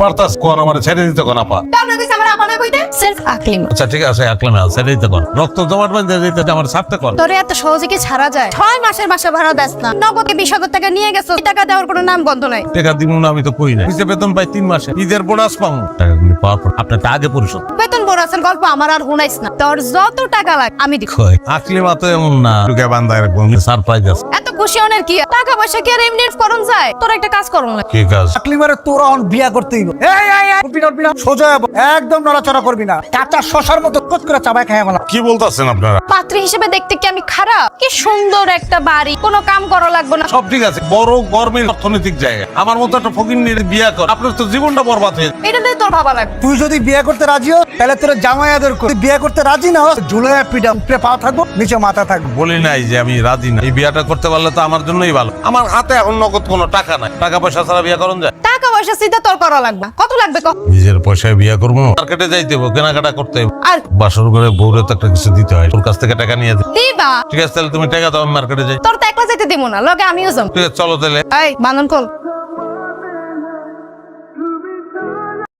পারতাস কোন আমার ছেড়ে দিতে কোন আপা। আপনার কাছে আমার আপা না কইতে সির্ফ আকলিমা। আচ্ছা ঠিক আছে আকলামে ছেড়ে দিতে কোন রক্ত জমাট বাঁধতে দিতে আমার ছাড়তে কোন। তোরে এত সহজে কি ছাড়া যায়? 6 মাসের বাসা ভাড়া দেস না, নগদে 20,000 টাকা নিয়ে গেছো, এই টাকা দেওয়ার কোনো নাম গন্ধ নাই। টাকা দিব না আমি তো কই না, পিছে বেতন পাই 3 মাসে, ঈদের বোনাস পাবো, টাকাগুলি পাওয়ার পর আপনারটা আগে পরিশোধ। বেতন বোনাসের গল্প আমার আর শুনাইস না, তোর যত টাকা লাগে আমি দিব। আকলিমা তো এমন না, টুকে বান্ধায় রাখবো, সারপ্রাইজ আছে। এত খুশি হনের কি টাকা পয়সা কি আর এমনি করুন যায়? তোর একটা কাজ করুন না। কি কাজ? আকলিমারে তোর অন বিয়া করতেই হবে। উঠবি না, সোজা হবো, একদম নড়াচড়া করবি না, কাঁচা শশার মতো কচ করে চাবায় খায় আমার। কি বলতাছেন আপনারা? পাত্রী হিসেবে দেখতে কি আমি খারাপ? কি সুন্দর একটা বাড়ি, কোনো কাম করা লাগবে না। সব ঠিক আছে, বড় গরমের অর্থনৈতিক জায়গা, আমার মতো একটা ফকির নিয়ে বিয়া কর, আপনার তো জীবনটা বরবাদ হয়ে যাবে। এটা দিয়ে তোর ভাবা লাগবে। তুই যদি বিয়ে করতে রাজি হো তাহলে তোর জামাই আদর কর, বিয়ে করতে রাজি না হো ঝুলে পিঠা উপরে পা থাকবো নিচে মাথা থাকবো। বলি নাই যে আমি রাজি না, এই বিয়াটা করতে পারলে তো আমার জন্যই ভালো। আমার হাতে এখন নগদ কোনো টাকা নাই, টাকা পয়সা ছাড়া বিয়া করুন যায়? টাকা পয়সা চিন্তা তোর করা লাগবে। কত লাগবে কত? নিজের পয়সায় বিয়া করবো, মার্কেটে যাইতে হবে, কেনাকাটা করতে হবে, আর বাসর করে বউরে তো একটা কিছু দিতে হয়, তোর কাছ থেকে টাকা নিয়ে দে। দিবা? ঠিক আছে তাহলে তুমি টাকা দাও, আমি মার্কেটে যাই। তোর তো একলা যেতে দিব না, লগে আমিও যাম। ঠিক আছে চলো তাহলে। এই বান্ধন কল।